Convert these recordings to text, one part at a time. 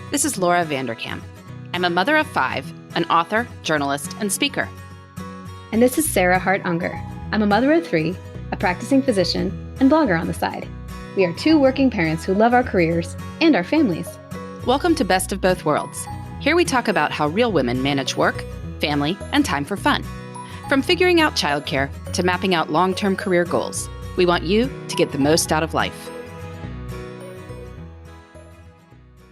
This is Laura Vanderkam. I'm a mother of 5, an author, journalist, and speaker. And this is Sarah Hart-Unger. I'm a mother of 3, a practicing physician, and blogger on the side. We are 2 working parents who love our careers and our families. Welcome to Best of Both Worlds. Here we talk about how real women manage work, family, and time for fun. From figuring out childcare to mapping out long-term career goals, we want you to get the most out of life.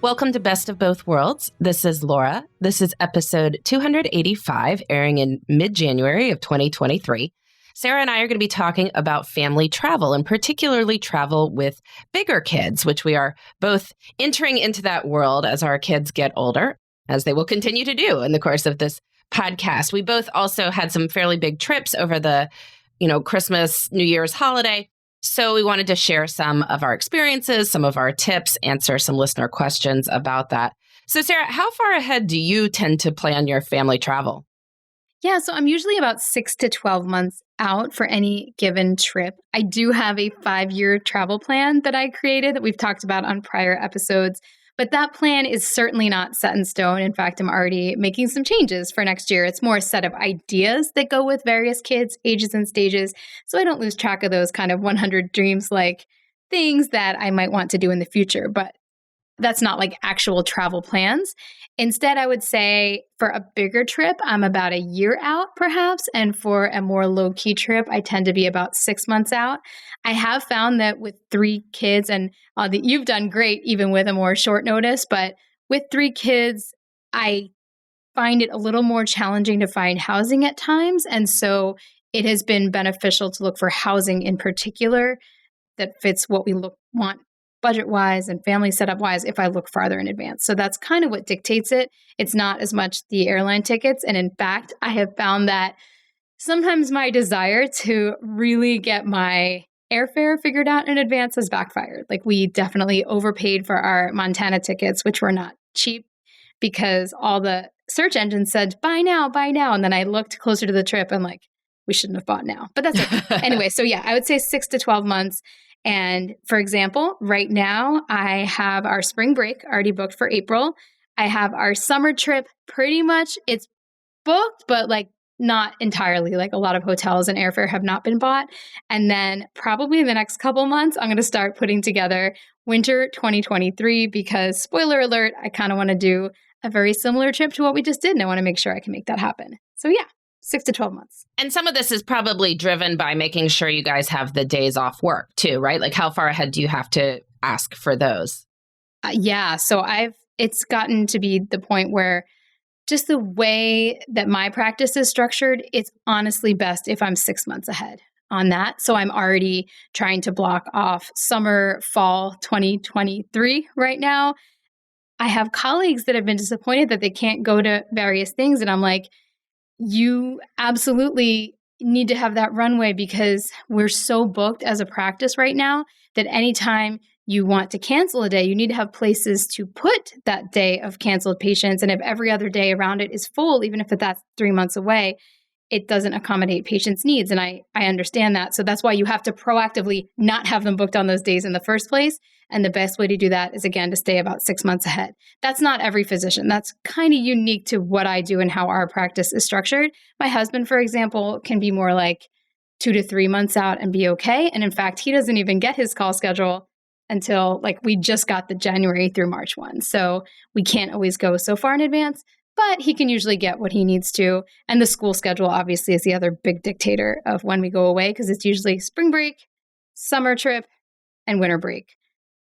Welcome to Best of Both Worlds. This is Laura. This is episode 285, airing in mid-January of 2023. Sarah and I are going to be talking about family travel, and particularly travel with bigger kids, which we are both entering into that world as our kids get older, as they will continue to do in the course of this podcast. We both also had some fairly big trips over the, Christmas, New Year's holiday. So we wanted to share some of our experiences, some of our tips, answer some listener questions about that. So Sarah, how far ahead do you tend to plan your family travel? Yeah, so I'm usually about 6 to 12 months out for any given trip. I do have a 5-year travel plan that I created that we've talked about on prior episodes, but that plan is certainly not set in stone. In fact, I'm already making some changes for next year. It's more a set of ideas that go with various kids, ages, and stages, so I don't lose track of those kind of 100 dreams like things that I might want to do in the future. But that's not like actual travel plans. Instead, I would say for a bigger trip, I'm about a year out perhaps. And for a more low-key trip, I tend to be about 6 months out. I have found that with 3 kids, and you've done great even with a more short notice, but with 3 kids, I find it a little more challenging to find housing at times. And so it has been beneficial to look for housing in particular that fits what we want budget-wise and family setup-wise if I look farther in advance. So that's kind of what dictates it. It's not as much the airline tickets. And in fact, I have found that sometimes my desire to really get my airfare figured out in advance has backfired. Like we definitely overpaid for our Montana tickets, which were not cheap because all the search engines said, buy now, buy now. And then I looked closer to the trip and like, we shouldn't have bought now. But that's okay. Anyway, so yeah, I would say 6 to 12 months. And for example, right now I have our spring break already booked for April. I have our summer trip pretty much, it's booked, but like not entirely. Like a lot of hotels and airfare have not been bought. And then probably in the next couple months, I'm going to start putting together winter 2023 because spoiler alert, I kind of want to do a very similar trip to what we just did. And I want to make sure I can make that happen. So yeah. 6 to 12 months. And some of this is probably driven by making sure you guys have the days off work too, right? Like how far ahead do you have to ask for those? Yeah. So it's gotten to be the point where just the way that my practice is structured, it's honestly best if I'm 6 months ahead on that. So I'm already trying to block off summer, fall 2023 right now. I have colleagues that have been disappointed that they can't go to various things. And I'm like, you absolutely need to have that runway because we're so booked as a practice right now that anytime you want to cancel a day, you need to have places to put that day of canceled patients. And if every other day around it is full, even if that's 3 months away, it doesn't accommodate patients' needs. And I understand that. So that's why you have to proactively not have them booked on those days in the first place. And the best way to do that is, again, to stay about 6 months ahead. That's not every physician. That's kind of unique to what I do and how our practice is structured. My husband, for example, can be more like 2 to 3 months out and be okay. And in fact, he doesn't even get his call schedule until like we just got the January through March one. So we can't always go so far in advance, but he can usually get what he needs to. And the school schedule obviously is the other big dictator of when we go away because it's usually spring break, summer trip, and winter break.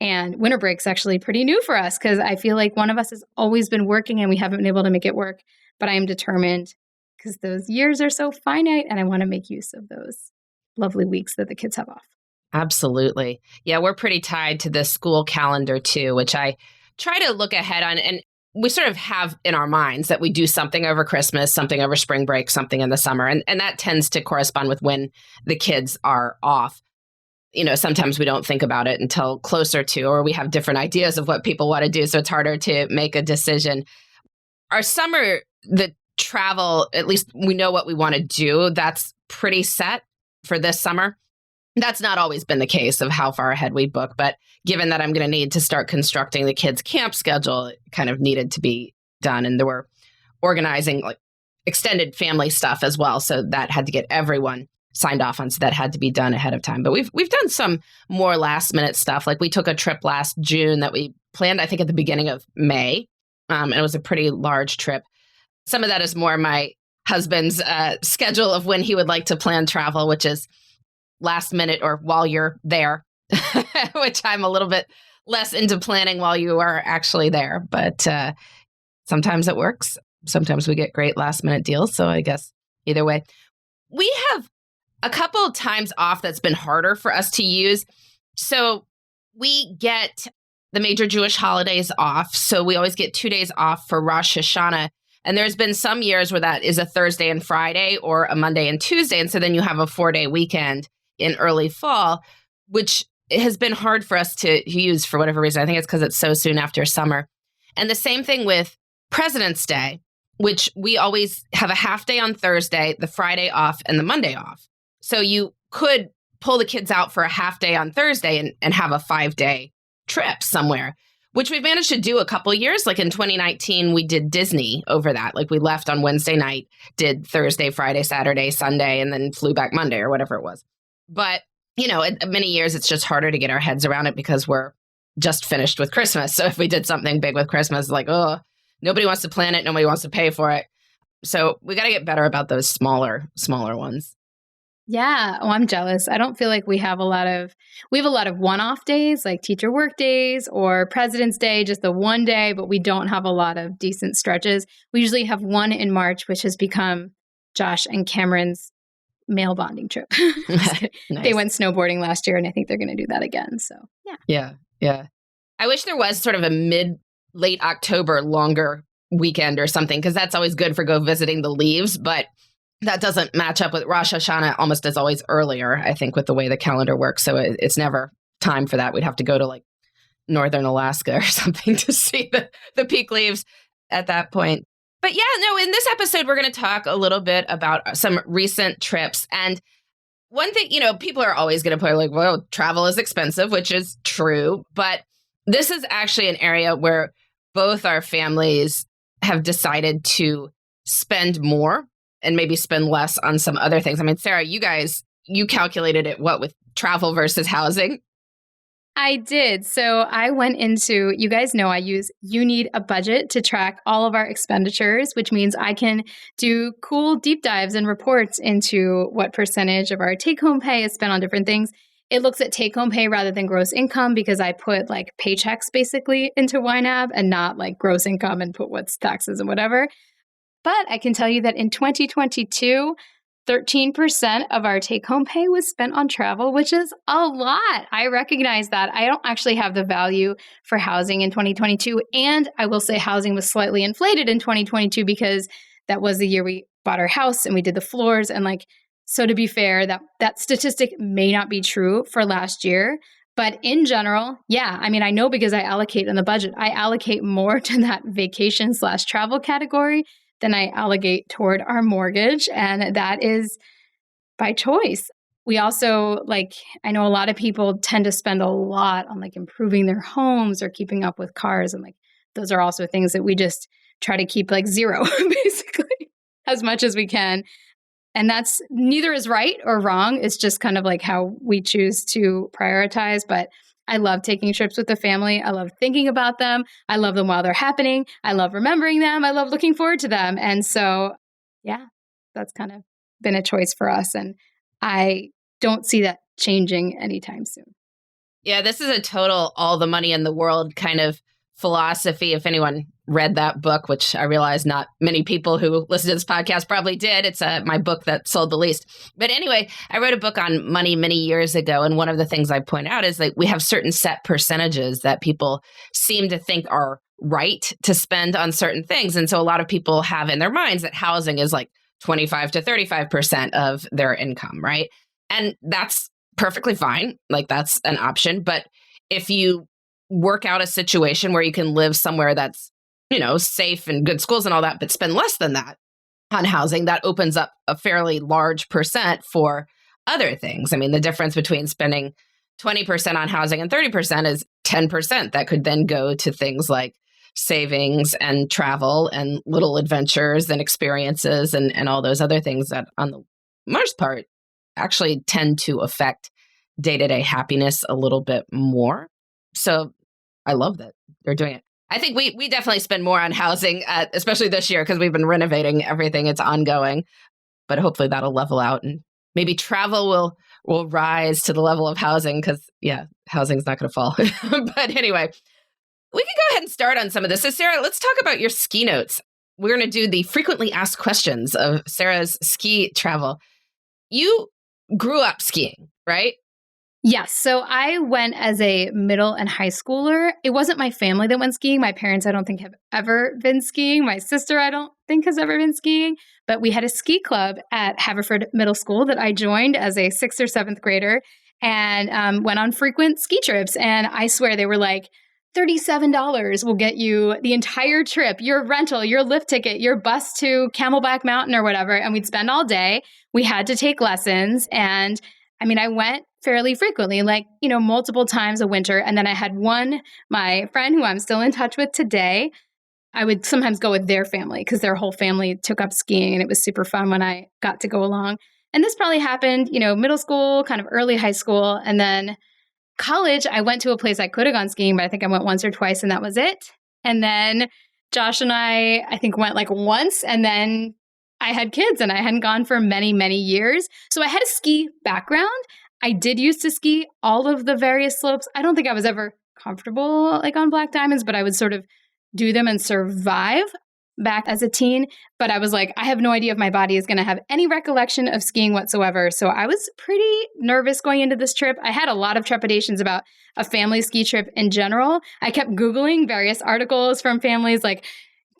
And winter break's actually pretty new for us because I feel like one of us has always been working and we haven't been able to make it work. But I am determined because those years are so finite and I want to make use of those lovely weeks that the kids have off. Absolutely. Yeah, we're pretty tied to the school calendar too, which I try to look ahead on. And we sort of have in our minds that we do something over Christmas, something over spring break, something in the summer. And that tends to correspond with when the kids are off. Sometimes we don't think about it until closer to, or we have different ideas of what people want to do. So it's harder to make a decision. Our summer, the travel, at least we know what we want to do. That's pretty set for this summer. That's not always been the case of how far ahead we book, but given that I'm going to need to start constructing the kids' camp schedule, it kind of needed to be done. And there were organizing like extended family stuff as well. So that had to get everyone signed off on. So that had to be done ahead of time. But we've done some more last minute stuff. Like we took a trip last June that we planned, I think, at the beginning of May. And it was a pretty large trip. Some of that is more my husband's schedule of when he would like to plan travel, which is last minute or while you're there, which I'm a little bit less into planning while you are actually there. But sometimes it works. Sometimes we get great last minute deals. So I guess either way. We have a couple of times off that's been harder for us to use. So we get the major Jewish holidays off. So we always get 2 days off for Rosh Hashanah. And there's been some years where that is a Thursday and Friday or a Monday and Tuesday. And so then you have a 4-day weekend in early fall, which has been hard for us to use for whatever reason. I think it's because it's so soon after summer. And the same thing with President's Day, which we always have a half day on Thursday, the Friday off, and the Monday off. So you could pull the kids out for a half day on Thursday and have a 5-day trip somewhere, which we've managed to do a couple of years. Like in 2019, we did Disney over that. Like we left on Wednesday night, did Thursday, Friday, Saturday, Sunday, and then flew back Monday or whatever it was. But, you know, many years it's just harder to get our heads around it because we're just finished with Christmas. So if we did something big with Christmas, like, oh, nobody wants to plan it. Nobody wants to pay for it. So we got to get better about those smaller ones. Yeah. Oh, I'm jealous. I don't feel like we have a lot of one-off days like teacher work days or President's Day, just the one day, but we don't have a lot of decent stretches. We usually have one in March, which has become Josh and Cameron's male bonding trip. Nice. They went snowboarding last year and I think they're going to do that again. So yeah. Yeah. I wish there was sort of a late October longer weekend or something, because that's always good for go visiting the leaves, but that doesn't match up with Rosh Hashanah almost as always earlier, I think, with the way the calendar works. So it's never time for that. We'd have to go to like northern Alaska or something to see the peak leaves at that point. But yeah, no, in this episode, we're going to talk a little bit about some recent trips. And one thing, you know, people are always going to put like, well, travel is expensive, which is true. But this is actually an area where both our families have decided to spend more and maybe spend less on some other things. I mean, Sarah, you calculated it, what, with travel versus housing? I did. So I went into, you guys know I use You Need a Budget to track all of our expenditures, which means I can do cool deep dives and reports into what percentage of our take-home pay is spent on different things. It looks at take-home pay rather than gross income because I put like paychecks basically into YNAB and not like gross income and put what's taxes and whatever. But I can tell you that in 2022, 13% of our take-home pay was spent on travel, which is a lot. I recognize that. I don't actually have the value for housing in 2022. And I will say housing was slightly inflated in 2022 because that was the year we bought our house and we did the floors. And like, so to be fair, that statistic may not be true for last year. But in general, yeah, I mean, I know because I allocate in the budget, I allocate more to that vacation/travel category than I allocate toward our mortgage. And that is by choice. We also, like, I know a lot of people tend to spend a lot on like improving their homes or keeping up with cars. And like, those are also things that we just try to keep like zero, basically, as much as we can. And that's neither is right or wrong. It's just kind of like how we choose to prioritize. But I love taking trips with the family. I love thinking about them. I love them while they're happening. I love remembering them. I love looking forward to them. And so, yeah, that's kind of been a choice for us. And I don't see that changing anytime soon. Yeah, this is a total all the money in the world kind of philosophy. If anyone read that book, which I realize not many people who listen to this podcast probably did. It's my book that sold the least. But anyway, I wrote a book on money many years ago. And one of the things I point out is that we have certain set percentages that people seem to think are right to spend on certain things. And so a lot of people have in their minds that housing is like 25 to 35% of their income, right? And that's perfectly fine. Like that's an option. But if you work out a situation where you can live somewhere that's, you know, safe and good schools and all that, but spend less than that on housing, that opens up a fairly large percent for other things. I mean, the difference between spending 20% on housing and 30% is 10% that could then go to things like savings and travel and little adventures and experiences and all those other things that on the most part actually tend to affect day-to-day happiness a little bit more. So I love that they're doing it. I think we definitely spend more on housing, especially this year because we've been renovating everything. It's ongoing, but hopefully that'll level out and maybe travel will rise to the level of housing because, yeah, housing's not going to fall. But anyway, we can go ahead and start on some of this. So Sarah, let's talk about your ski notes. We're going to do the frequently asked questions of Sarah's ski travel. You grew up skiing, right? Yes. So I went as a middle and high schooler. It wasn't my family that went skiing. My parents, I don't think, have ever been skiing. My sister, I don't think, has ever been skiing. But we had a ski club at Haverford Middle School that I joined as a 6th or 7th grader and went on frequent ski trips. And I swear they were like, $37 will get you the entire trip, your rental, your lift ticket, your bus to Camelback Mountain or whatever. And we'd spend all day. We had to take lessons. And I mean, I went fairly frequently, like, multiple times a winter. And then I had my friend who I'm still in touch with today, I would sometimes go with their family because their whole family took up skiing and it was super fun when I got to go along. And this probably happened, middle school, kind of early high school. And then college, I went to a place I could have gone skiing, but I think I went once or twice and that was it. And then Josh and I think went like once and then I had kids and I hadn't gone for many, many years. So I had a ski background. I did used to ski all of the various slopes. I don't think I was ever comfortable like on Black Diamonds, but I would sort of do them and survive back as a teen. But I was like, I have no idea if my body is going to have any recollection of skiing whatsoever. So I was pretty nervous going into this trip. I had a lot of trepidations about a family ski trip in general. I kept Googling various articles from families like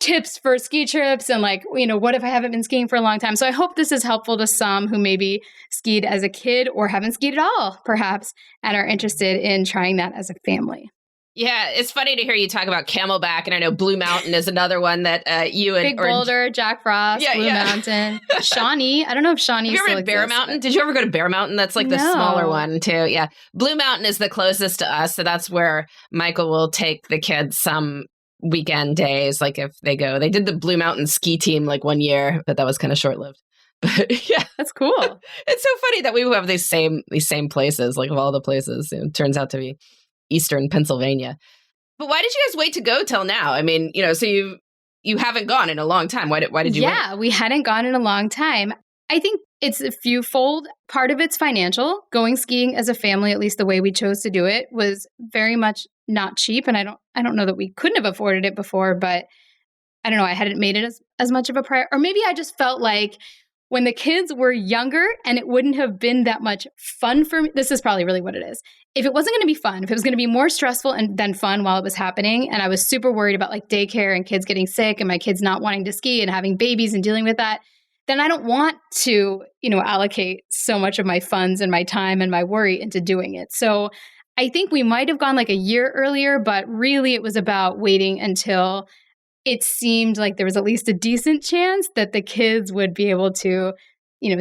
tips for ski trips and like, what if I haven't been skiing for a long time? So I hope this is helpful to some who maybe skied as a kid or haven't skied at all, perhaps, and are interested in trying that as a family. Yeah, it's funny to hear you talk about Camelback, and I know Blue Mountain is another one that you and Big Boulder, Jack Frost, Blue Mountain, Shawnee. I don't know if Shawnee. Have you ever been Bear Mountain? Did you ever go to Bear Mountain? That's like the smaller one too. Yeah, Blue Mountain is the closest to us, so that's where Michael will take the kids some weekend days. Like if they go, they did the Blue Mountain ski team like one year, but that was kind of short lived. But yeah, that's cool. It's so funny that we have these same places, like of all the places. It turns out to be Eastern Pennsylvania. But why did you guys wait to go till now? I mean, so you haven't gone in a long time. Why did you wait? Yeah, we hadn't gone in a long time. I think it's a fewfold. Part of it's financial. Going skiing as a family, at least the way we chose to do it, was very much not cheap. And I don't know that we couldn't have afforded it before, but I don't know. I hadn't made it as much of a priority. Or maybe I just felt like when the kids were younger and it wouldn't have been that much fun for me. This is probably really what it is. If it wasn't going to be fun, if it was going to be more stressful than fun while it was happening, and I was super worried about like daycare and kids getting sick and my kids not wanting to ski and having babies and dealing with that, then I don't want to, allocate so much of my funds and my time and my worry into doing it. So I think we might have gone like a year earlier, but really it was about waiting until it seemed like there was at least a decent chance that the kids would be able to,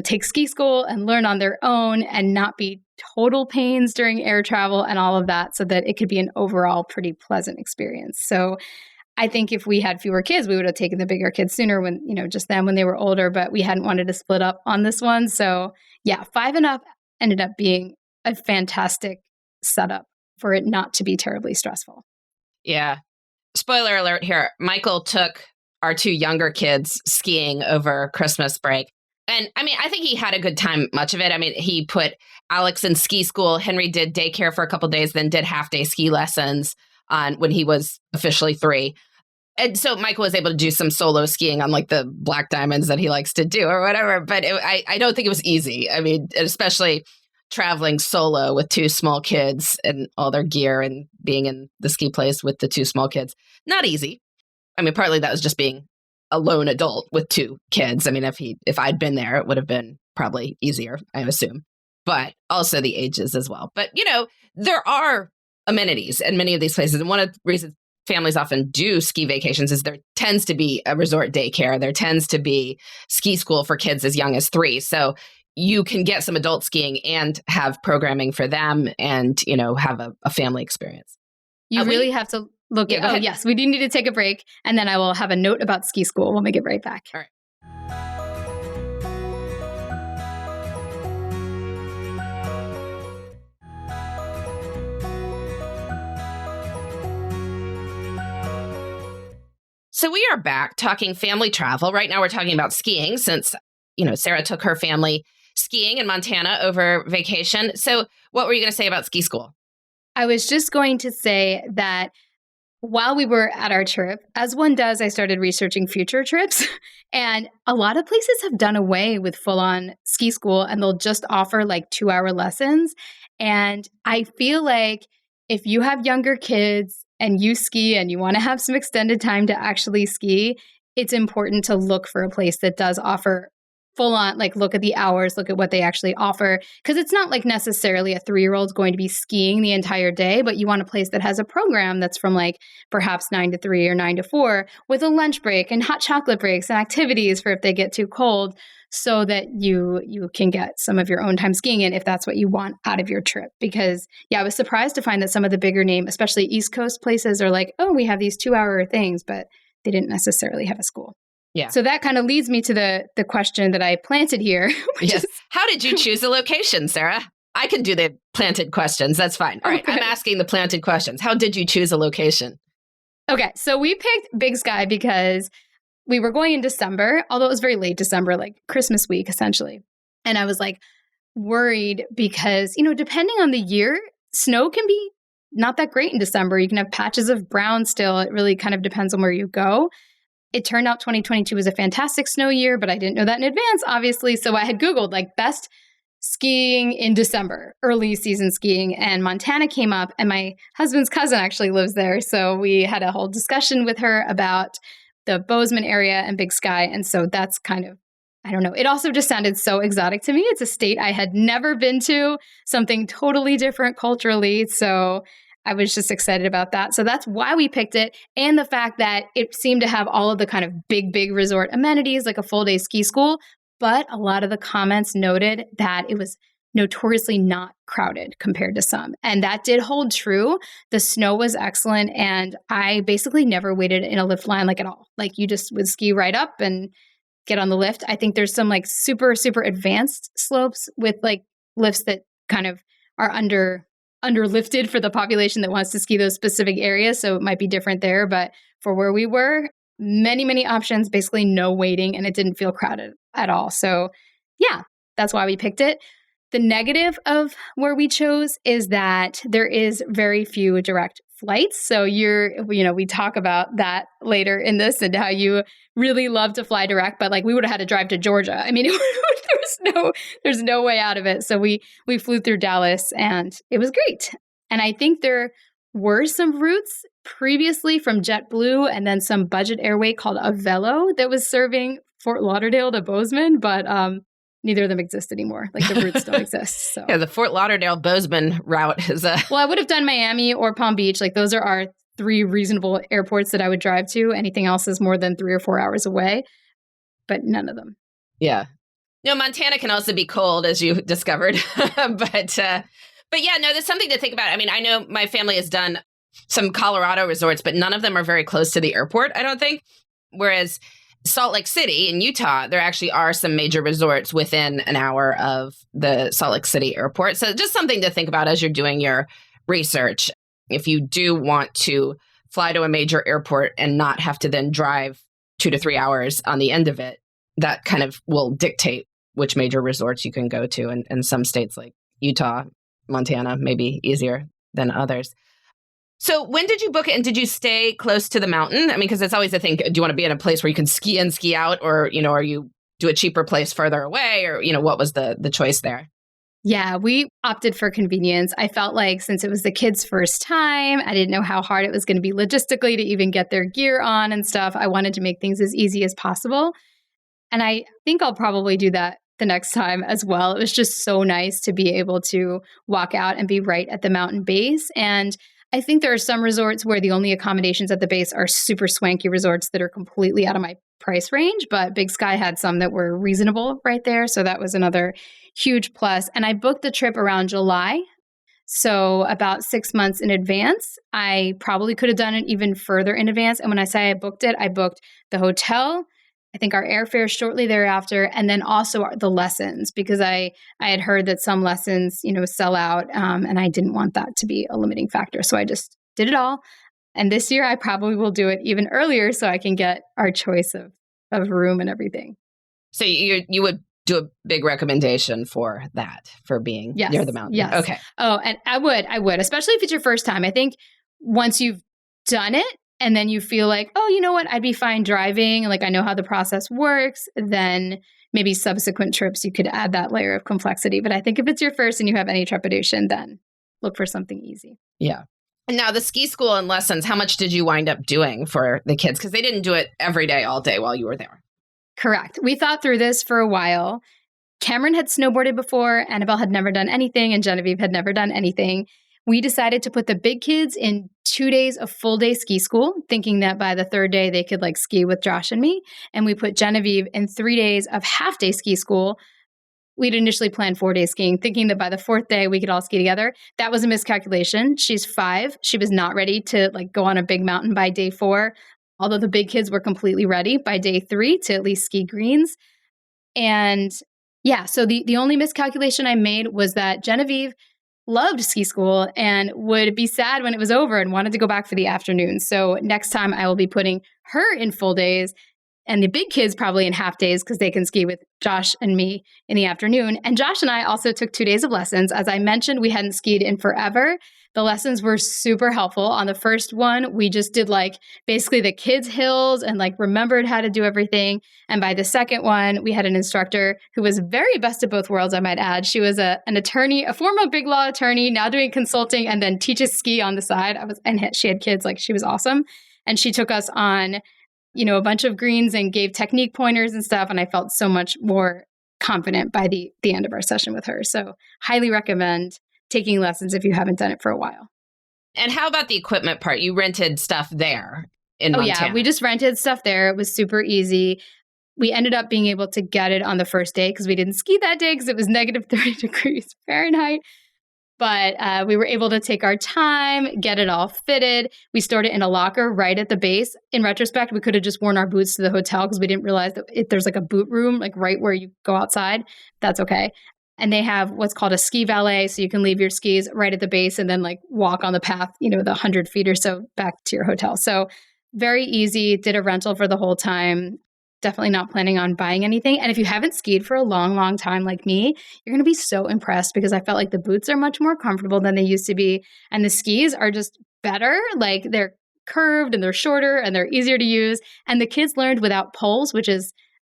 take ski school and learn on their own and not be total pains during air travel and all of that, so that it could be an overall pretty pleasant experience. So I think if we had fewer kids, we would have taken the bigger kids sooner when, just then when they were older, but we hadn't wanted to split up on this one. So yeah, 5 and up ended up being a fantastic setup for it not to be terribly stressful. Yeah. Spoiler alert here. Michael took our 2 younger kids skiing over Christmas break. And I mean, I think he had a good time, much of it. I mean, he put Alex in ski school. Henry did daycare for a couple of days, then did half-day ski lessons on when he was officially 3. And so Michael was able to do some solo skiing on like the Black Diamonds that he likes to do or whatever. But I don't think it was easy. I mean, especially traveling solo with 2 small kids and all their gear and being in the ski place with the 2 small kids. Not easy. I mean, partly that was just being a lone adult with 2 kids. I mean, if I'd been there, it would have been probably easier, I assume. But also the ages as well. But, there are amenities in many of these places. And one of the reasons families often do ski vacations is there tends to be a resort daycare. There tends to be ski school for kids as young as 3. So you can get some adult skiing and have programming for them and, have a family experience. You really have to look at, yes, we do need to take a break. And then I will have a note about ski school when we get right back. All right. So we are back talking family travel. Right now we're talking about skiing since, Sarah took her family skiing in Montana over vacation. So what were you going to say about ski school? I was just going to say that while we were at our trip, as one does, I started researching future trips. And a lot of places have done away with full-on ski school and they'll just offer like 2-hour lessons. And I feel like if you have younger kids and you ski and you want to have some extended time to actually ski, it's important to look for a place that does offer full on, like look at the hours, look at what they actually offer. Because it's not like necessarily a 3-year-old going to be skiing the entire day, but you want a place that has a program that's from like perhaps 9 to 3 or 9 to 4 with a lunch break and hot chocolate breaks and activities for if they get too cold, so that you can get some of your own time skiing in if that's what you want out of your trip. Because I was surprised to find that some of the bigger name, especially East Coast places, are like, oh, we have these 2-hour things, but they didn't necessarily have a school. Yeah. So that kind of leads me to the question that I planted here. Yes. How did you choose a location, Sarah? I can do the planted questions. That's fine. All right. I'm asking the planted questions. How did you choose a location? Okay. So we picked Big Sky because we were going in December, although it was very late December, like Christmas week, essentially. And I was like worried because, depending on the year, snow can be not that great in December. You can have patches of brown still. It really kind of depends on where you go. It turned out 2022 was a fantastic snow year, but I didn't know that in advance, obviously. So I had Googled like best skiing in December, early season skiing, and Montana came up, and my husband's cousin actually lives there. So we had a whole discussion with her about the Bozeman area and Big Sky. And so that's kind of, I don't know. It also just sounded so exotic to me. It's a state I had never been to, something totally different culturally. So I was just excited about that. So that's why we picked it. And the fact that it seemed to have all of the kind of big resort amenities, like a full day ski school. But a lot of the comments noted that it was notoriously not crowded compared to some. And that did hold true. The snow was excellent. And I basically never waited in a lift line like at all. Like you just would ski right up and get on the lift. I think there's some like super advanced slopes with like lifts that kind of are underlifted for the population that wants to ski those specific areas. So it might be different there. But for where we were, many options, basically no waiting, and it didn't feel crowded at all. So that's why we picked it. The negative of where we chose is that there is very few direct flights. So we talk about that later in this and how you really love to fly direct, but like we would have had to drive to Georgia. I mean, there's no way out of it. So we flew through Dallas and it was great. And I think there were some routes previously from JetBlue and then some budget airway called Avelo that was serving Fort Lauderdale to Bozeman, but neither of them exist anymore. Like the routes don't exist. So the Fort Lauderdale Bozeman route is a... Well, I would have done Miami or Palm Beach. Like those are our 3 reasonable airports that I would drive to. Anything else is more than 3 or 4 hours away, but none of them. Yeah. No, Montana can also be cold, as you discovered. But there's something to think about. I mean, I know my family has done some Colorado resorts, but none of them are very close to the airport, I don't think. Whereas Salt Lake City in Utah, there actually are some major resorts within an hour of the Salt Lake City airport. So just something to think about as you're doing your research. If you do want to fly to a major airport and not have to then drive 2 to 3 hours on the end of it, that kind of will dictate which major resorts you can go to. And some states like Utah, Montana, may be easier than others. So when did you book it, and did you stay close to the mountain? I mean, because it's always a thing. Do you want to be in a place where you can ski in, ski out, or, or you do a cheaper place further away, or, what was the choice there? Yeah, we opted for convenience. I felt like since it was the kids' first time, I didn't know how hard it was going to be logistically to even get their gear on and stuff. I wanted to make things as easy as possible. And I think I'll probably do that the next time as well. It was just so nice to be able to walk out and be right at the mountain base. And I think there are some resorts where the only accommodations at the base are super swanky resorts that are completely out of my price range, but Big Sky had some that were reasonable right there. So that was another huge plus. And I booked the trip around July. So about 6 months in advance. I probably could have done it even further in advance. And when I say I booked the hotel, I think our airfare shortly thereafter, and then also the lessons, because I had heard that some lessons, sell out, and I didn't want that to be a limiting factor. So I just did it all. And this year I probably will do it even earlier so I can get our choice of room and everything. So you would do a big recommendation for that, for being near the mountain. Yes. Okay. Oh, and I would, especially if it's your first time. I think once you've done it and then you feel like, oh, you know what, I'd be fine driving, like I know how the process works, then maybe subsequent trips you could add that layer of complexity. But I think if it's your first and you have any trepidation, then look for something easy. Yeah. And now the ski school and lessons, how much did you wind up doing for the kids? Because they didn't do it every day, all day while you were there. Correct. We thought through this for a while. Cameron had snowboarded before, Annabelle had never done anything, and Genevieve had never done anything. We decided to put the big kids in 2 days of full day ski school, thinking that by the third day they could ski with Josh and me. And we put Genevieve in 3 days of half day ski school. We'd initially planned 4 days skiing, thinking that by the fourth day we could all ski together. That was a miscalculation. She's 5. She was not ready to go on a big mountain by day 4. Although the big kids were completely ready by day 3 to at least ski greens. And yeah, so the only miscalculation I made was that Genevieve loved ski school and would be sad when it was over and wanted to go back for the afternoon. So next time I will be putting her in full days and the big kids probably in half days because they can ski with Josh and me in the afternoon. And Josh and I also took 2 days of lessons. As I mentioned, we hadn't skied in forever. The lessons were super helpful. On the first one, we just did basically the kids' hills and remembered how to do everything. And by the second one, we had an instructor who was very best of both worlds, I might add. She was an attorney, a former big law attorney, now doing consulting, and then teaches ski on the side. And she had kids, she was awesome. And she took us on, a bunch of greens and gave technique pointers and stuff. And I felt so much more confident by the end of our session with her. So highly recommend taking lessons if you haven't done it for a while. And how about the equipment part? You rented stuff there in Montana. Yeah, we just rented stuff there. It was super easy. We ended up being able to get it on the first day because we didn't ski that day because it was negative 30 degrees Fahrenheit. But we were able to take our time, get it all fitted. We stored it in a locker right at the base. In retrospect, we could have just worn our boots to the hotel because we didn't realize that there's a boot room right where you go outside. That's okay. And they have what's called a ski valet. So you can leave your skis right at the base and then walk on the path, the 100 feet or so back to your hotel. So very easy. Did a rental for the whole time. Definitely not planning on buying anything. And if you haven't skied for a long, long time like me, you're going to be so impressed because I felt like the boots are much more comfortable than they used to be. And the skis are just better. They're curved and they're shorter and they're easier to use. And the kids learned without poles,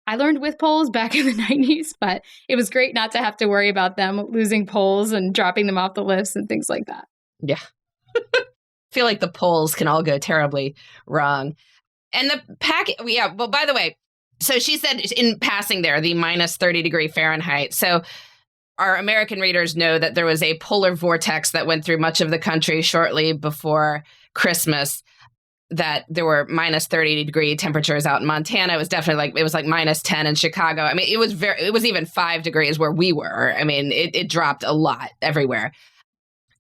I learned with poles back in the 90s, but it was great not to have to worry about them losing poles and dropping them off the lifts and things like that. Yeah. I feel like the poles can all go terribly wrong. And the well, by the way, so she said in passing there, the minus 30 degree Fahrenheit. So our American readers know that there was a polar vortex that went through much of the country shortly before Christmas, that there were minus 30 degree temperatures out in Montana. It was definitely it was minus 10 in Chicago. I mean, it was even 5 degrees where we were. I mean, it dropped a lot everywhere.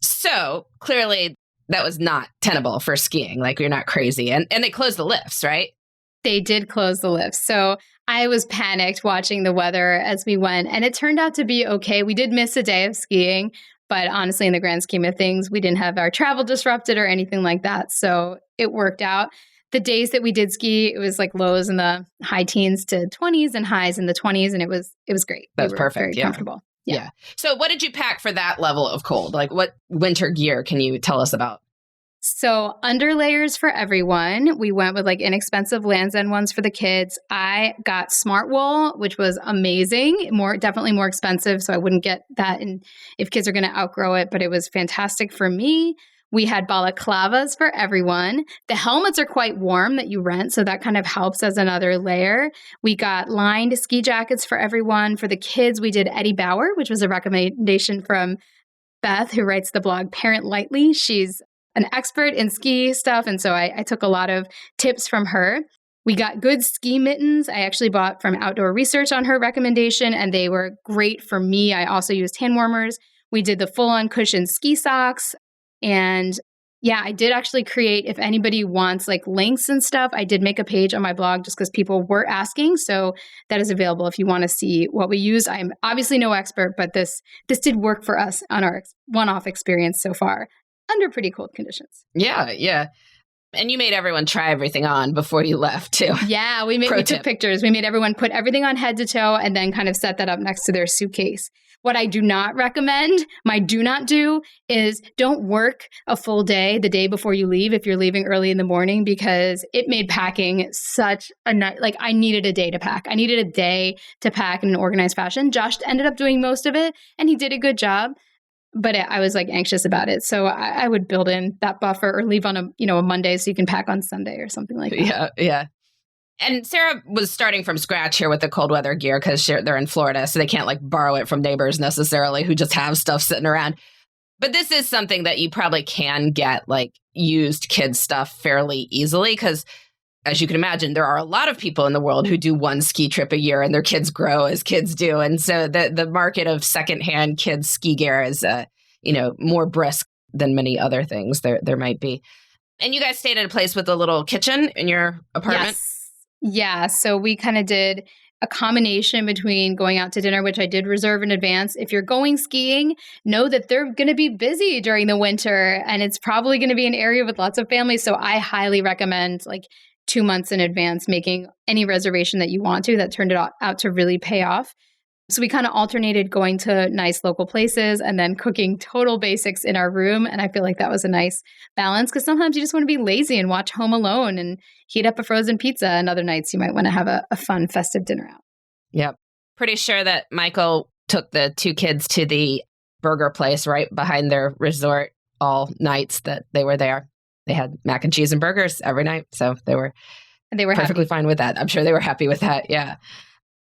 So clearly that was not tenable for skiing. You're not crazy. And they closed the lifts, right? They did close the lifts. So I was panicked watching the weather as we went, and it turned out to be okay. We did miss a day of skiing, but honestly, in the grand scheme of things, we didn't have our travel disrupted or anything like that. So it worked out. The days that we did ski, it was lows in the high teens to 20s and highs in the 20s. And it was great. That's perfect. Very comfortable. Yeah. So what did you pack for that level of cold? What winter gear can you tell us about? So under layers for everyone. We went with inexpensive Lands' End ones for the kids. I got Smart Wool, which was amazing. Definitely more expensive, so I wouldn't get that if kids are going to outgrow it, but it was fantastic for me. We had balaclavas for everyone. The helmets are quite warm that you rent, so that kind of helps as another layer. We got lined ski jackets for everyone. For the kids, we did Eddie Bauer, which was a recommendation from Beth, who writes the blog Parent Lightly. She's an expert in ski stuff, and so I took a lot of tips from her. We got good ski mittens. I actually bought from Outdoor Research on her recommendation, and they were great for me. I also used hand warmers. We did the full-on cushion ski socks. And yeah, I did actually create, if anybody wants like links and stuff, I did make a page on my blog just because people were asking. So that is available if you want to see what we use. I'm obviously no expert, but this did work for us on our one-off experience so far under pretty cold conditions. Yeah, yeah. And you made everyone try everything on before you left, too. Yeah, we took pictures. We made everyone put everything on head to toe and then kind of set that up next to their suitcase. What I do not recommend, my do not do, is don't work a full day the day before you leave if you're leaving early in the morning, because it made packing such a night. Like, I needed a day to pack. I needed a day to pack in an organized fashion. Josh ended up doing most of it, and he did a good job. But I was like anxious about it. So I would build in that buffer or leave on a Monday so you can pack on Sunday or something like that. Yeah, yeah. And Sarah was starting from scratch here with the cold weather gear because they're in Florida, so they can't like borrow it from neighbors necessarily who just have stuff sitting around. But this is something that you probably can get like used kids stuff fairly easily because, as you can imagine, there are a lot of people in the world who do one ski trip a year and their kids grow as kids do. And so the market of secondhand kids ski gear is, more brisk than many other things there might be. And you guys stayed at a place with a little kitchen in your apartment? Yes. Yeah. So we kind of did a combination between going out to dinner, which I did reserve in advance. If you're going skiing, know that they're going to be busy during the winter and it's probably going to be an area with lots of families. So I highly recommend 2 months in advance making any reservation that you want to. That turned it out to really pay off. So we kind of alternated going to nice local places and then cooking total basics in our room. And I feel like that was a nice balance because sometimes you just want to be lazy and watch Home Alone and heat up a frozen pizza. And other nights you might want to have a fun festive dinner out. Yep. Pretty sure that Michael took the two kids to the burger place right behind their resort all nights that they were there. They had mac and cheese and burgers every night. So they were perfectly fine with that. I'm sure they were happy with that. Yeah.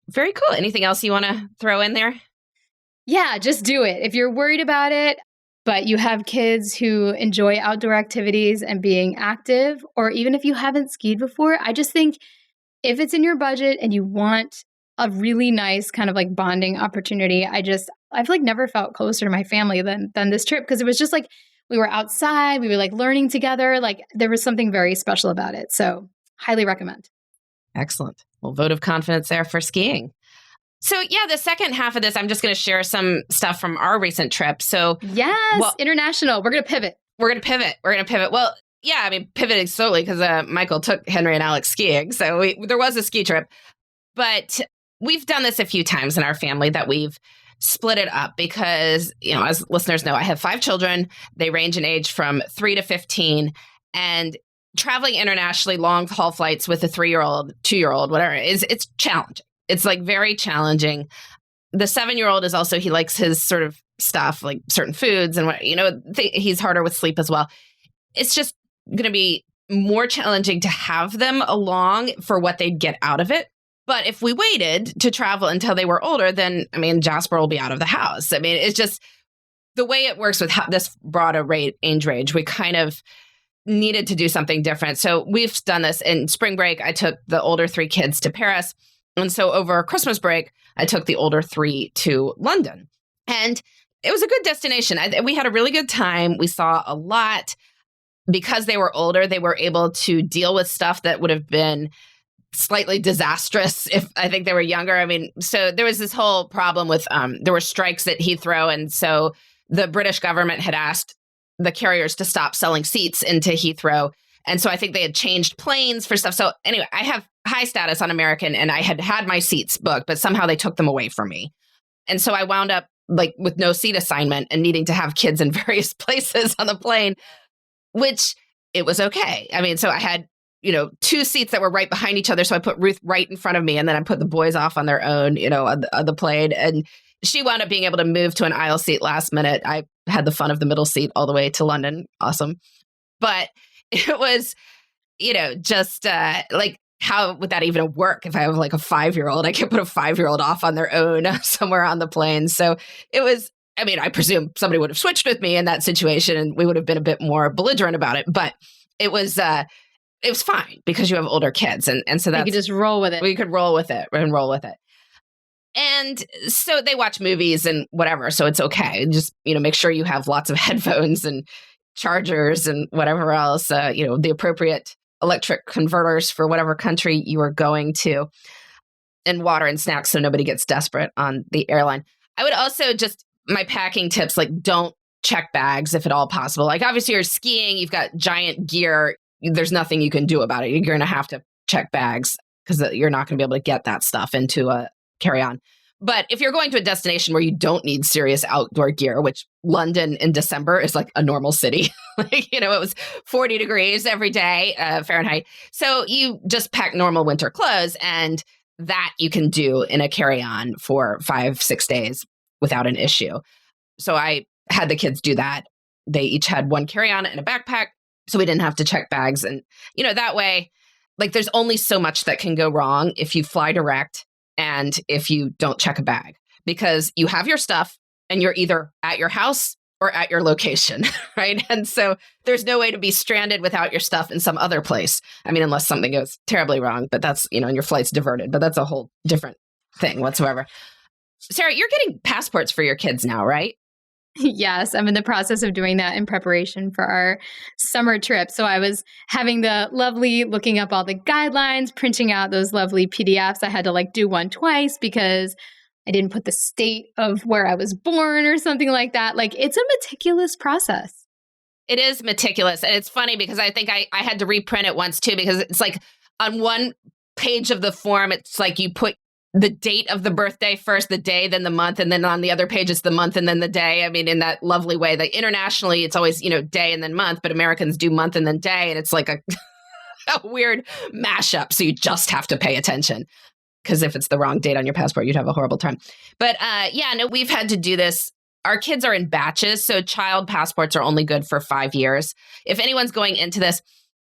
Very cool. Anything else you want to throw in there? Yeah, just do it. If you're worried about it, but you have kids who enjoy outdoor activities and being active, or even if you haven't skied before, I just think if it's in your budget and you want a really nice kind of like bonding opportunity, I've like never felt closer to my family than this trip because it was just like we were outside, we were like learning together, like there was something very special about it. So highly recommend. Excellent. Well, vote of confidence there for skiing. So yeah, the second half of this, I'm just going to share some stuff from our recent trip. So yes, international. We're going to pivot. Well, yeah, I mean, pivoting slowly because Michael took Henry and Alex skiing. So there was a ski trip, but we've done this a few times in our family that we've split it up because, as listeners know, I have 5 children. They range in age from 3 to 15. And traveling internationally, long haul flights with a 3-year-old, 2-year-old, whatever, it's challenging. It's like very challenging. The 7-year-old is also, he likes his sort of stuff, like certain foods and he's harder with sleep as well. It's just going to be more challenging to have them along for what they'd get out of it. But if we waited to travel until they were older, then, Jasper will be out of the house. It's just the way it works with this broader age range. We kind of needed to do something different. So we've done this in spring break. I took the older 3 kids to Paris. And so over Christmas break, I took the older 3 to London. And it was a good destination. We had a really good time. We saw a lot. Because they were older, they were able to deal with stuff that would have been slightly disastrous if I think they were younger. So there was this whole problem with, there were strikes at Heathrow. And so the British government had asked the carriers to stop selling seats into Heathrow. And so I think they had changed planes for stuff. So anyway, I have high status on American and I had my seats booked, but somehow they took them away from me. And so I wound up with no seat assignment and needing to have kids in various places on the plane, which it was okay. So I had, 2 seats that were right behind each other. So I put Ruth right in front of me and then I put the boys off on their own, on the plane. And she wound up being able to move to an aisle seat last minute. I had the fun of the middle seat all the way to London. Awesome. But it was, just how would that even work if I have like a 5-year-old? I can't put a 5-year-old off on their own somewhere on the plane. So it was, I presume somebody would have switched with me in that situation and we would have been a bit more belligerent about it. But it was it was fine because you have older kids. And so You could just roll with it. we could roll with it and roll with it. And so they watch movies and whatever. So it's okay. Just, make sure you have lots of headphones and chargers and whatever else, the appropriate electric converters for whatever country you are going to, and water and snacks so nobody gets desperate on the airline. I would also my packing tips, like don't check bags if at all possible. Like obviously you're skiing, you've got giant gear. There's nothing you can do about it. You're going to have to check bags because you're not going to be able to get that stuff into a carry-on. But if you're going to a destination where you don't need serious outdoor gear, which London in December is like a normal city, it was 40 degrees every day, Fahrenheit. So you just pack normal winter clothes, and that you can do in a carry-on for 5-6 days without an issue. So I had the kids do that. They each had one carry-on and a backpack, so we didn't have to check bags. And, that way, like there's only so much that can go wrong if you fly direct and if you don't check a bag, because you have your stuff and you're either at your house or at your location, right? And so there's no way to be stranded without your stuff in some other place. I mean, unless something goes terribly wrong, but that's, and your flight's diverted, but that's a whole different thing whatsoever. Sarah, you're getting passports for your kids now, right? Yes, I'm in the process of doing that in preparation for our summer trip. So I was having the lovely looking up all the guidelines, printing out those lovely PDFs. I had to do one twice because I didn't put the state of where I was born or something like that. It's a meticulous process. It is meticulous. And it's funny because I think I had to reprint it once too, because it's like on one page of the form, it's like you put the date of the birthday first, the day, then the month. And then on the other page, it's the month and then the day. I mean, in that lovely way that internationally, it's always, day and then month, but Americans do month and then day. And it's like a weird mashup. So you just have to pay attention, because if it's the wrong date on your passport, you'd have a horrible time. But we've had to do this. Our kids are in batches. So child passports are only good for 5 years. If anyone's going into this,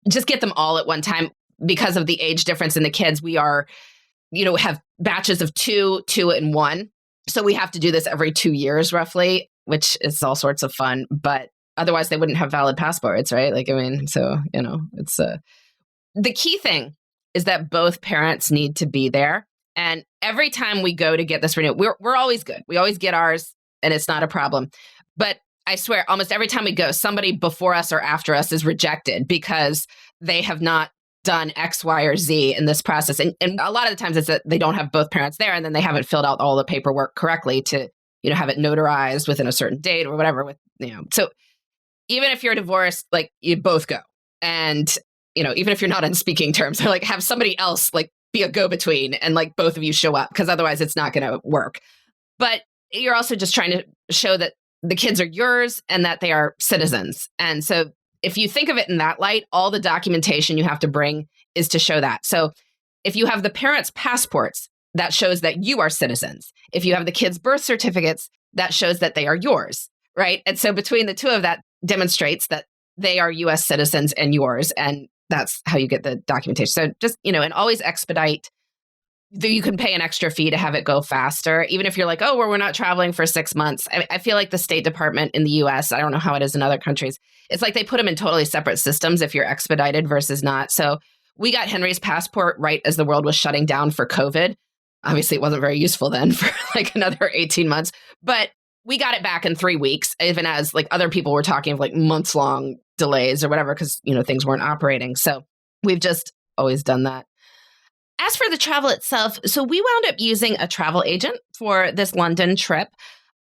just get them all at one time. Because of the age difference in the kids, we are have batches of 2, 2, and 1. So we have to do this every 2 years roughly, which is all sorts of fun. But otherwise, they wouldn't have valid passports, right? It's the key thing is that both parents need to be there. And every time we go to get this renewed, we're always good. We always get ours, and it's not a problem. But I swear, almost every time we go, somebody before us or after us is rejected because they have not done X, Y, or Z in this process. And a lot of the times it's that they don't have both parents there, and then they haven't filled out all the paperwork correctly to, have it notarized within a certain date or whatever So even if you're divorced, you both go. And, even if you're not on speaking terms, or have somebody else be a go-between and both of you show up, because otherwise it's not going to work. But you're also just trying to show that the kids are yours and that they are citizens. And so if you think of it in that light, all the documentation you have to bring is to show that. So if you have the parents' passports, that shows that you are citizens. If you have the kids' birth certificates, that shows that they are yours, right? And so between the two of that demonstrates that they are U.S. citizens and yours. And that's how you get the documentation. So just, and always expedite. You can pay an extra fee to have it go faster, even if you're like, oh, we're not traveling for 6 months. I feel like the State Department in the US, I don't know how it is in other countries, it's like they put them in totally separate systems if you're expedited versus not. So we got Henry's passport right as the world was shutting down for COVID. Obviously, it wasn't very useful then for another 18 months, but we got it back in 3 weeks, even as other people were talking of months long delays or whatever, because, things weren't operating. So we've just always done that. As for the travel itself, so we wound up using a travel agent for this London trip.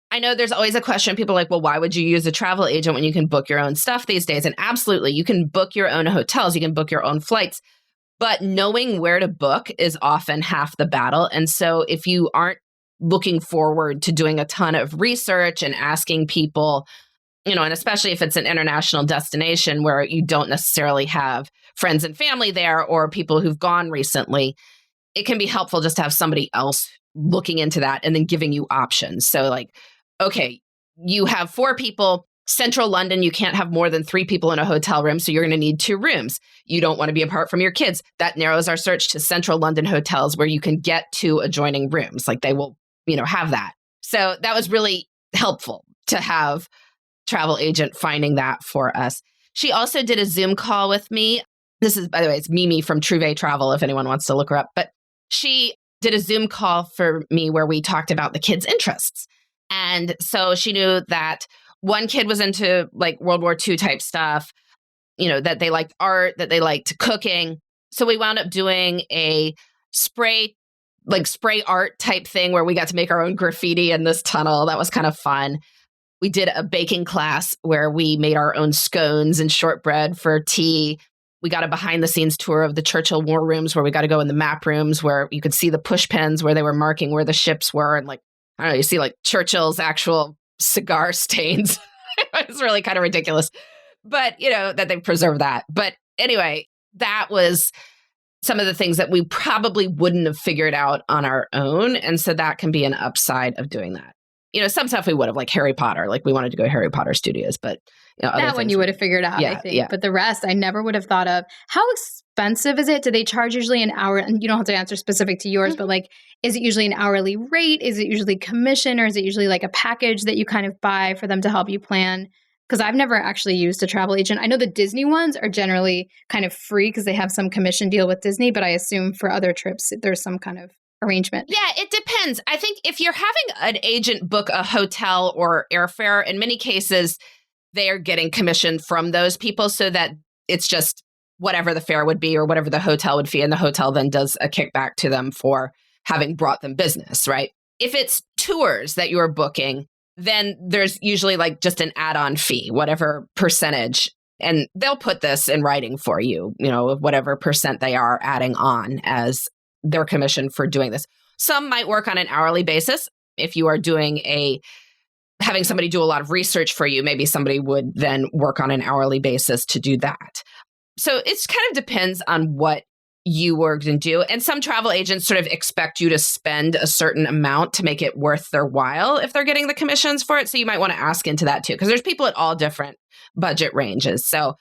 I know there's always a question. People are like, well, why would you use a travel agent when you can book your own stuff these days? And absolutely, you can book your own hotels, you can book your own flights, but knowing where to book is often half the battle. And so if you aren't looking forward to doing a ton of research and asking people, and especially if it's an international destination where you don't necessarily have friends and family there or people who've gone recently, it can be helpful just to have somebody else looking into that and then giving you options. So okay, you have 4 people, central London, you can't have more than 3 people in a hotel room, so you're going to need 2 rooms. You don't want to be apart from your kids. That narrows our search to central London hotels where you can get 2 adjoining rooms. They will, have that. So that was really helpful to have travel agent finding that for us. She also did a Zoom call with me This is, by the way, it's Mimi from Trouvé Travel, if anyone wants to look her up. But she did a Zoom call for me where we talked about the kids' interests. And so she knew that one kid was into like World War II type stuff, that they liked art, that they liked cooking. So we wound up doing a spray art type thing where we got to make our own graffiti in this tunnel. That was kind of fun. We did a baking class where we made our own scones and shortbread for tea. We got a behind the scenes tour of the Churchill war rooms where we got to go in the map rooms where you could see the push pens where they were marking where the ships were. And like, I don't know, you see like Churchill's actual cigar stains. It's really kind of ridiculous, but that they preserve that. But anyway, that was some of the things that we probably wouldn't have figured out on our own. And so that can be an upside of doing that. Some stuff we would have, like Harry Potter, like we wanted to go to Harry Potter Studios, but that one you would have figured out, I think. Yeah. But the rest I never would have thought of. How expensive is it? Do they charge usually an hour? And you don't have to answer specific to yours, but like, is it usually an hourly rate? Is it usually commission, or is it usually like a package that you kind of buy for them to help you plan? Because I've never actually used a travel agent. I know the Disney ones are generally kind of free because they have some commission deal with Disney, but I assume for other trips, there's some kind of arrangement. Yeah, it depends. I think if you're having an agent book a hotel or airfare, in many cases, they are getting commission from those people so that it's just whatever the fare would be or whatever the hotel would fee. And the hotel then does a kickback to them for having brought them business, right? If it's tours that you're booking, then there's usually like just an add-on fee, whatever percentage. And they'll put this in writing for you, whatever percent they are adding on as their commission for doing this. Some might work on an hourly basis. If you are having somebody do a lot of research for you, maybe somebody would then work on an hourly basis to do that. So it's kind of depends on what you were going to do. And some travel agents sort of expect you to spend a certain amount to make it worth their while if they're getting the commissions for it. So you might want to ask into that too, because there's people at all different budget ranges. So,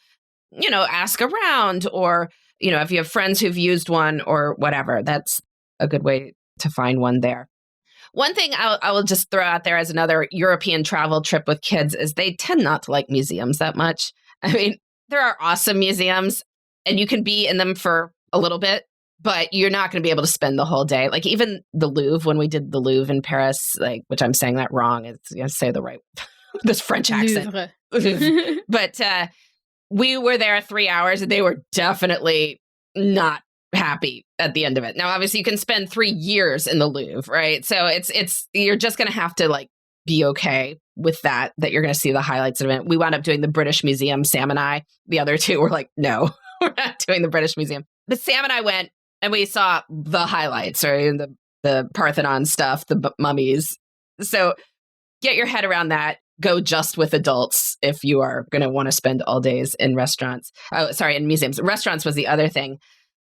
ask around, or, if you have friends who've used one or whatever, that's a good way to find one there. One thing I will just throw out there as another European travel trip with kids is they tend not to like museums that much. I mean, there are awesome museums and you can be in them for a little bit, but you're not going to be able to spend the whole day. Like even the Louvre, when we did the Louvre in Paris, which I'm saying that wrong, it's say the right, this French accent. But we were there 3 hours and they were definitely not happy at the end of it. Now, obviously you can spend 3 years in the Louvre, right? So it's you're just going to have to be okay with that you're going to see the highlights of it. We wound up doing the British Museum, Sam and I. The other two were like, no, we're not doing the British Museum. But Sam and I went and we saw the highlights, right? The Parthenon stuff, the mummies. So get your head around that. Go just with adults if you are going to want to spend all days in restaurants. In museums. Restaurants was the other thing.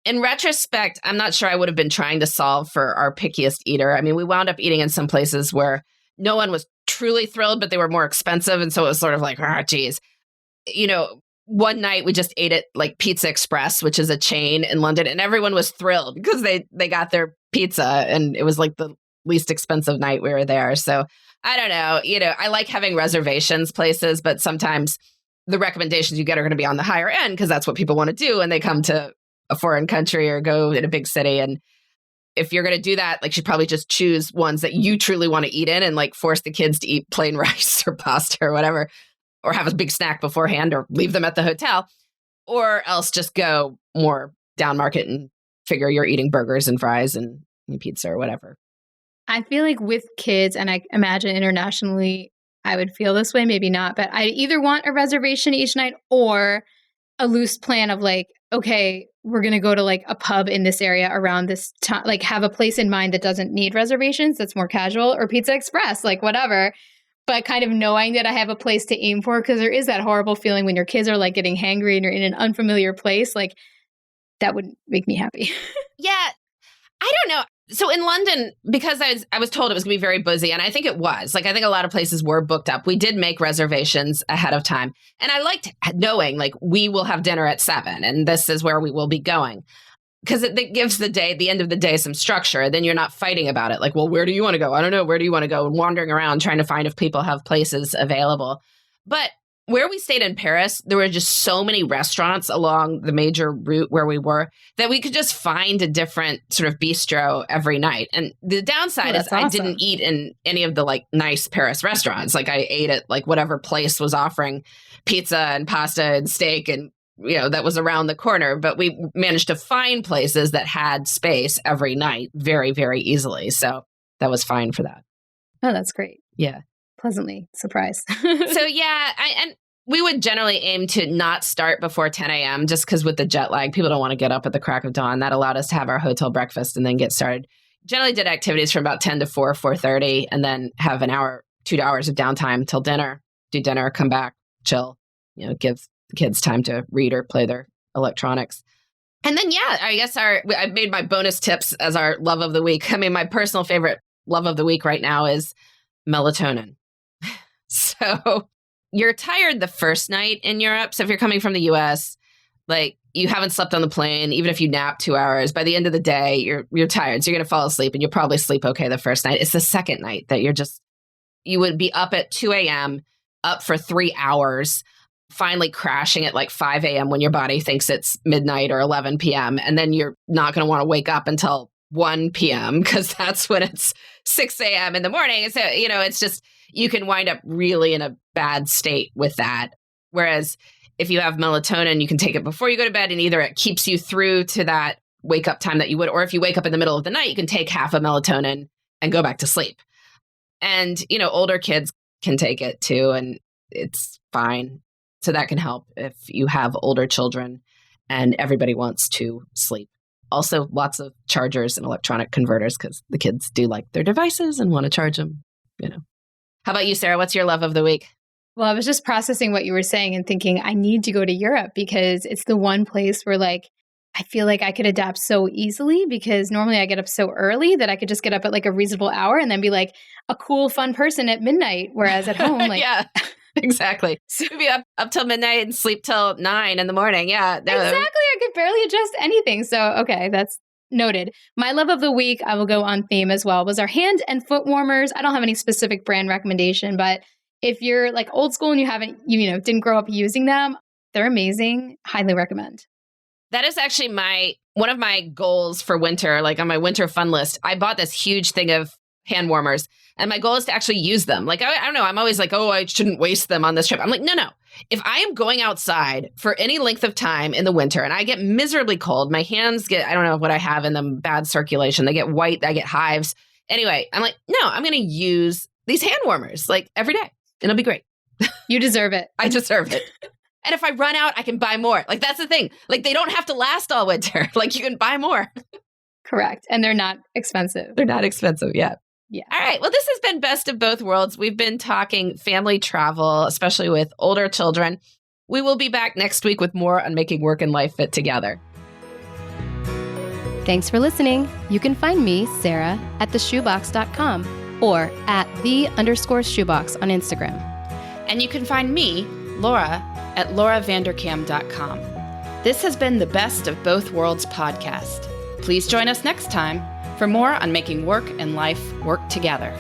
In retrospect, I'm not sure I would have been trying to solve for our pickiest eater. I mean, we wound up eating in some places where no one was truly thrilled, but they were more expensive. And so it was sort of like, geez. One night we just ate at Pizza Express, which is a chain in London, and everyone was thrilled because they got their pizza and it was the least expensive night we were there. So I don't know, I like having reservations places, but sometimes the recommendations you get are going to be on the higher end because that's what people want to do when they come to a foreign country or go in a big city. And if you're going to do that, you should probably just choose ones that you truly want to eat in and force the kids to eat plain rice or pasta or whatever, or have a big snack beforehand or leave them at the hotel, or else just go more down market and figure you're eating burgers and fries and pizza or whatever. I feel like with kids, and I imagine internationally, I would feel this way, maybe not, but I either want a reservation each night or a loose plan of okay, we're going to go to a pub in this area around this time, have a place in mind that doesn't need reservations, that's more casual, or Pizza Express, whatever. But kind of knowing that I have a place to aim for, because there is that horrible feeling when your kids are getting hangry and you're in an unfamiliar place, that would make me happy. Yeah. I don't know. So in London, because I was told it was going to be very busy, and I think it was. I think a lot of places were booked up. We did make reservations ahead of time. And I liked knowing, we will have dinner at 7, and this is where we will be going. Because it gives the end of the day, some structure. Then you're not fighting about it. Well, where do you want to go? I don't know. Where do you want to go? And wandering around trying to find if people have places available. But where we stayed in Paris, there were just so many restaurants along the major route where we were that we could just find a different sort of bistro every night. And the downside is I didn't eat in any of the like nice Paris restaurants. Like I ate at like whatever place was offering pizza and pasta and steak and, that was around the corner. But we managed to find places that had space every night very, very easily. So that was fine for that. Oh, that's great. Yeah. Pleasantly surprised. So yeah, and we would generally aim to not start before 10 a.m. just because with the jet lag, people don't want to get up at the crack of dawn. That allowed us to have our hotel breakfast and then get started. Generally did activities from about 10 to 4, 4:30, and then have an hour, 2 hours of downtime till dinner, do dinner, come back, chill, give the kids time to read or play their electronics. And then, yeah, I guess I made my bonus tips as our love of the week. I mean, my personal favorite love of the week right now is melatonin. So you're tired the first night in Europe. So if you're coming from the US, like you haven't slept on the plane, even if you nap 2 hours, by the end of the day, you're tired. So you're going to fall asleep and you'll probably sleep okay the first night. It's the second night that you would be up at 2 a.m., up for 3 hours, finally crashing at like 5 a.m. when your body thinks it's midnight or 11 p.m. And then you're not going to want to wake up until 1 p.m. because that's when it's 6 a.m. in the morning. So, it's just, you can wind up really in a bad state with that. Whereas if you have melatonin, you can take it before you go to bed and either it keeps you through to that wake up time that you would, or if you wake up in the middle of the night, you can take half of melatonin and go back to sleep. And, older kids can take it too, and it's fine. So that can help if you have older children and everybody wants to sleep. Also, lots of chargers and electronic converters because the kids do like their devices and want to charge them, How about you, Sarah? What's your love of the week? Well, I was just processing what you were saying and thinking I need to go to Europe because it's the one place where I feel like I could adapt so easily because normally I get up so early that I could just get up at like a reasonable hour and then be like a cool, fun person at midnight. Whereas at home, yeah, exactly. So be up till midnight and sleep till 9 in the morning. Yeah. Exactly. I could barely adjust anything. So, okay, that's noted. My love of the week, I will go on theme as well, was our hand and foot warmers. I don't have any specific brand recommendation, but if you're like old school and didn't grow up using them, they're amazing. Highly recommend. That is actually one of my goals for winter, like on my winter fun list. I bought this huge thing of hand warmers and my goal is to actually use them. Like, I don't know. I'm always like, I shouldn't waste them on this trip. I'm like, no. If I am going outside for any length of time in the winter and I get miserably cold, my hands I don't know what I have in them, bad circulation. They get white, I get hives. Anyway, I'm like, no, I'm going to use these hand warmers like every day. It'll be great. You deserve it. I deserve it. And if I run out, I can buy more. Like, that's the thing. Like, they don't have to last all winter. Like, you can buy more. Correct. And they're not expensive. They're not expensive. Yeah. Yeah. All right. Well, this has been Best of Both Worlds. We've been talking family travel, especially with older children. We will be back next week with more on making work and life fit together. Thanks for listening. You can find me, Sarah, at theshoebox.com or at @the_shoebox on Instagram. And you can find me, Laura, at lauravanderkam.com. This has been the Best of Both Worlds podcast. Please join us next time for more on making work and life work together.